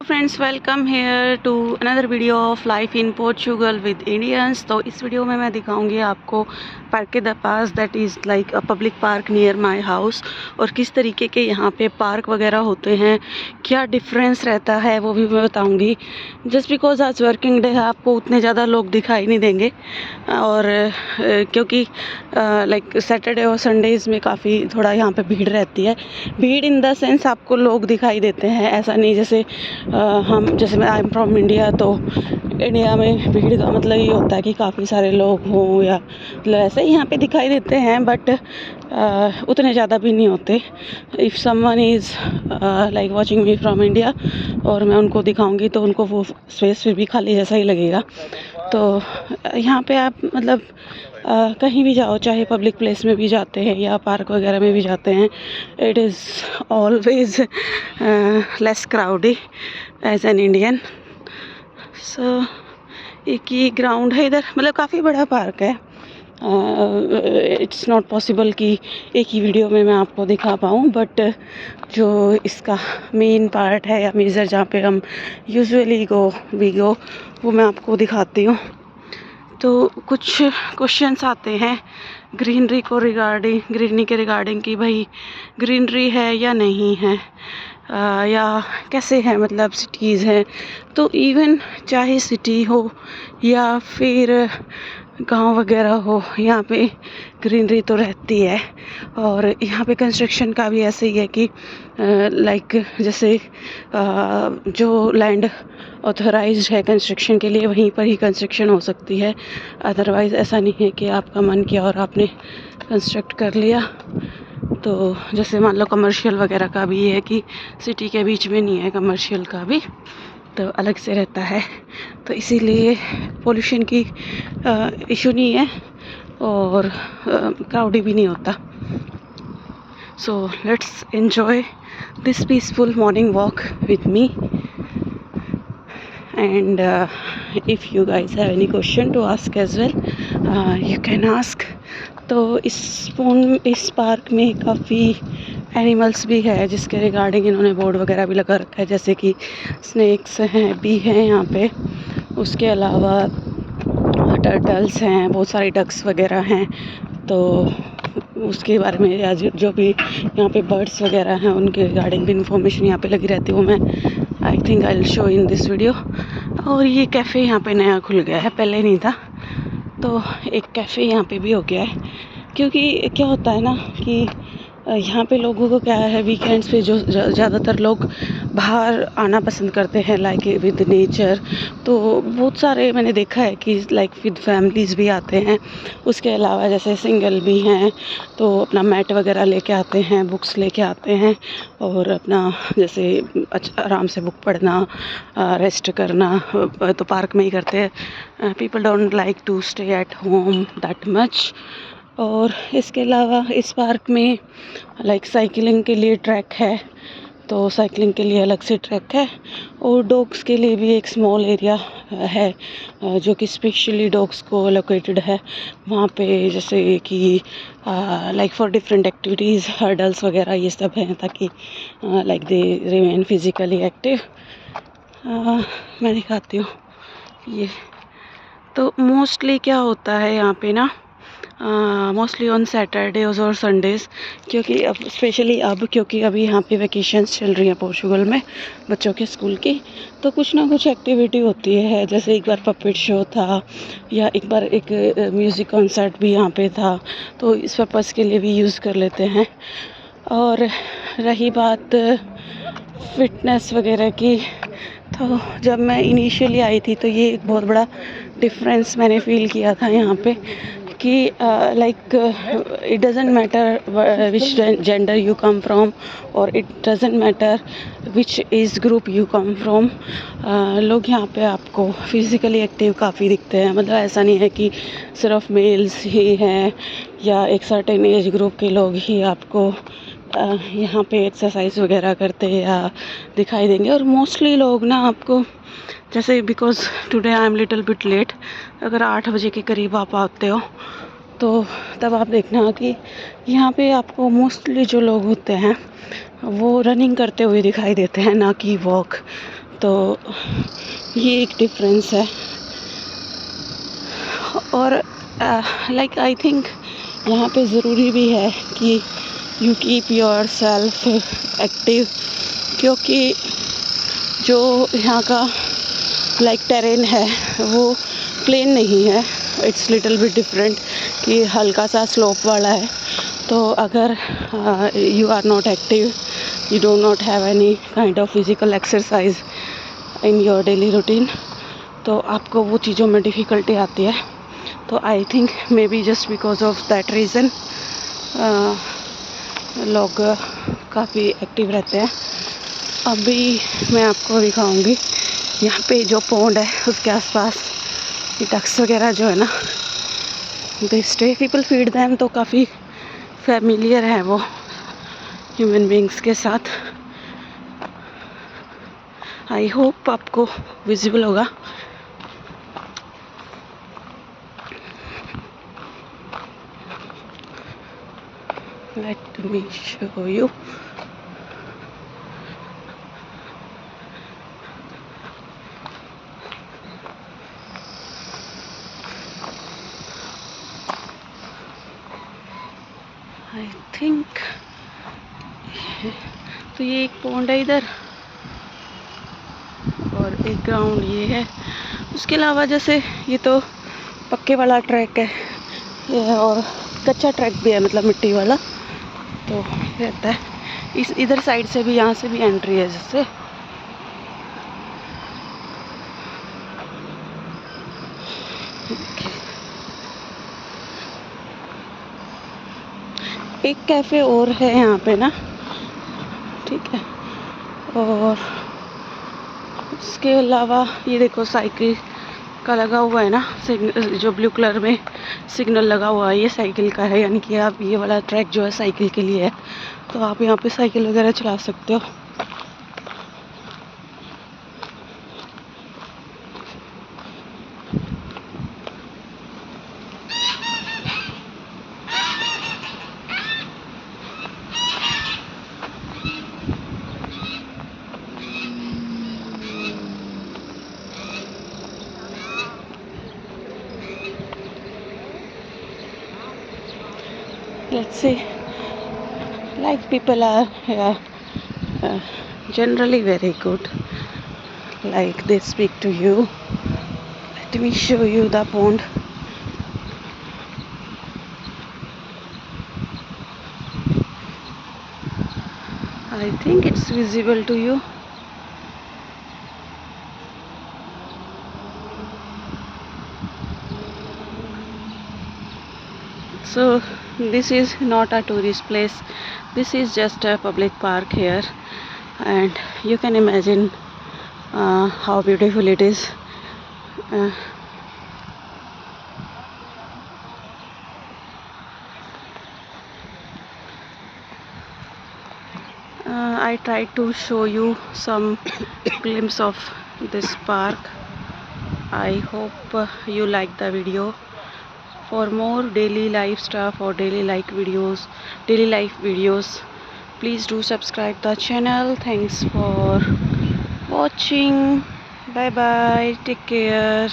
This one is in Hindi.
Friends, welcome here to another video of life in Portugal with Indians. तो इस वीडियो में मैं दिखाऊंगी आपको Parque da Paz, that is like a public park near my house, और किस तरीके के यहाँ पे पार्क वगैरह होते हैं, क्या डिफरेंस रहता है वो भी मैं बताऊंगी। जस्ट बिकॉज आज वर्किंग डे है, आपको उतने ज़्यादा लोग दिखाई नहीं देंगे, और क्योंकि लाइक सैटरडे और संडेज़ में काफ़ी थोड़ा यहाँ पे भीड़ रहती है। भीड़ इन द सेंस आपको लोग दिखाई देते हैं, ऐसा नहीं जैसे जैसे मैं आई एम फ्रॉम इंडिया, तो इंडिया में भीड़ का मतलब ये होता है कि काफ़ी सारे लोग हों, या मतलब ऐसे ही यहाँ पे दिखाई देते हैं, बट उतने ज़्यादा भी नहीं होते। If someone is like watching me from India और मैं उनको दिखाऊंगी तो उनको वो स्पेस फिर भी खाली जैसा ही लगेगा। तो यहाँ पे आप मतलब कहीं भी जाओ, चाहे पब्लिक प्लेस में भी जाते हैं या पार्क वगैरह में भी जाते हैं, it is always less crowdy as an Indian. So एक ही ग्राउंड है इधर, मतलब काफ़ी बड़ा पार्क है। इट्स नॉट पॉसिबल कि एक ही वीडियो में मैं आपको दिखा पाऊँ, बट जो इसका मेन पार्ट है या मेजर जहाँ पे हम यूजुअली गो वो मैं आपको दिखाती हूँ। तो कुछ क्वेश्चंस आते हैं ग्रीनरी के रिगार्डिंग कि भाई ग्रीनरी है या नहीं है, या कैसे है, मतलब सिटीज़ हैं। तो इवन चाहे सिटी हो या फिर गांव वगैरह हो, यहाँ पे ग्रीनरी तो रहती है। और यहाँ पे कंस्ट्रक्शन का भी ऐसे ही है कि लाइक जैसे जो लैंड ऑथराइज्ड है कंस्ट्रक्शन के लिए, वहीं पर ही कंस्ट्रक्शन हो सकती है। अदरवाइज़ ऐसा नहीं है कि आपका मन किया और आपने कंस्ट्रक्ट कर लिया। तो जैसे मान लो कमर्शियल वगैरह का भी है कि सिटी के बीच में नहीं है, कमर्शियल का भी तो अलग से रहता है। तो इसीलिए पोल्यूशन की इशू नहीं है और क्राउडी भी नहीं होता। So let's enjoy this peaceful morning walk with me, and if you guys have any question to ask as well, you can ask. तो इस पार्क में काफ़ी एनिमल्स भी है जिसके रिगार्डिंग इन्होंने बोर्ड वगैरह भी लगा रखा है, जैसे कि स्नेक्स हैं भी हैं यहाँ पे। उसके अलावा टर्टल्स हैं, बहुत सारी डक्स वगैरह हैं। तो उसके बारे में या जो भी यहाँ पे बर्ड्स वगैरह हैं उनके रिगार्डिंग भी इंफॉर्मेशन यहाँ पे लगी रहती है, वो मैं I think I will show in this video. और ये कैफ़े यहाँ पे नया खुल गया है, पहले नहीं था, तो एक कैफ़े यहाँ पे भी हो गया है। क्योंकि क्या होता है ना कि यहाँ पे लोगों को क्या है, वीकेंड्स पे जो ज़्यादातर लोग बाहर आना पसंद करते हैं लाइक विद नेचर। तो बहुत सारे मैंने देखा है कि लाइक विद फैमिलीज़ भी आते हैं, उसके अलावा जैसे सिंगल भी हैं तो अपना मैट वगैरह लेके आते हैं, बुक्स लेके आते हैं, और अपना जैसे आराम से बुक पढ़ना, रेस्ट करना तो पार्क में ही करते हैं। People don't like to stay at home that much. और इसके अलावा इस पार्क में लाइक साइकिलिंग के लिए ट्रैक है, तो साइकिलिंग के लिए अलग से ट्रैक है। और डॉग्स के लिए भी एक स्मॉल एरिया है जो कि स्पेशली डॉग्स को लोकेटेड है। वहाँ पे जैसे कि like for different activities, hurdles वगैरह ये सब हैं, ताकि like they remain physically active. मैं दिखाती हूँ ये। तो मोस्टली क्या होता है यहाँ पे ना, मोस्टली ऑन सैटरडेज और संडेज़, क्योंकि अब स्पेशली अब क्योंकि अभी यहाँ पे वैकेशंस चल रही हैं पोर्चुगल में बच्चों के स्कूल की, तो कुछ ना कुछ एक्टिविटी होती है। जैसे एक बार पपेट शो था, या एक बार एक म्यूज़िक कॉन्सर्ट भी यहाँ पे था, तो इस पर्पज़ के लिए भी यूज़ कर लेते हैं। और रही बात फिटनेस वगैरह की, तो जब मैं इनिशियली आई थी तो ये एक बहुत बड़ा डिफरेंस मैंने फ़ील किया था यहाँ पे कि like it doesn't matter which gender you come from, और it doesn't matter which age group you come from. लोग यहाँ पे आपको फिज़िकली एक्टिव काफ़ी दिखते हैं। मतलब ऐसा नहीं है कि सिर्फ मेल्स ही हैं या एक सर्टेन एज ग्रुप के लोग ही आपको यहाँ पे एक्सरसाइज वगैरह करते या दिखाई देंगे। और मोस्टली लोग ना आपको, जैसे because today I am little bit late, अगर 8 बजे के करीब आप आते हो तो तब आप देखना कि यहाँ पे आपको मोस्टली जो लोग होते हैं वो रनिंग करते हुए दिखाई देते हैं, ना कि वॉक। तो ये एक डिफरेंस है। और लाइक आई थिंक यहाँ पे ज़रूरी भी है कि you keep your self active, क्योंकि जो यहाँ का लाइक टेरेन है वो प्लेन नहीं है, इट्स लिटिल बिट डिफरेंट, कि हल्का सा स्लोप वाला है। तो अगर you are not active, you do not have any kind of physical exercise in your daily routine, तो आपको वो चीज़ों में डिफ़िकल्टी आती है। तो I think maybe just because of that reason लोग काफ़ी एक्टिव रहते हैं। अभी मैं आपको दिखाऊंगी यहाँ पे जो पॉन्ड है उसके आसपास ये डक्स वगैरह जो है ना, they stay, people feed them, तो काफ़ी फैमिलियर है वो ह्यूमन बींग्स के साथ। आई होप आपको विजिबल होगा। Let me show you. I think तो ये एक पॉन्ड है इधर और एक ग्राउंड ये है। उसके अलावा जैसे ये तो पक्के वाला ट्रैक है ये, और कच्चा ट्रैक भी है, मतलब मिट्टी वाला, तो रहता है। इस इधर साइड से भी, यहाँ से भी एंट्री है जैसे। एक कैफ़े और है यहाँ पे ना, ठीक है। और उसके अलावा ये देखो साइकिल का लगा हुआ है ना सिग्नल, जो ब्लू कलर में सिग्नल लगा हुआ है, ये साइकिल का है, यानी कि आप ये वाला ट्रैक जो है साइकिल के लिए है, तो आप यहाँ पे साइकिल वगैरह चला सकते हो। Let's see, like people are generally very good, like they speak to you. Let me show you the pond. I think it's visible to you. So this is not a tourist place, this is just a public park here, and you can imagine how beautiful it is. I tried to show you some glimpse of this park. I hope you like the video. For more daily life stuff or daily life videos, please do subscribe the channel. Thanks for watching. Bye bye, take care.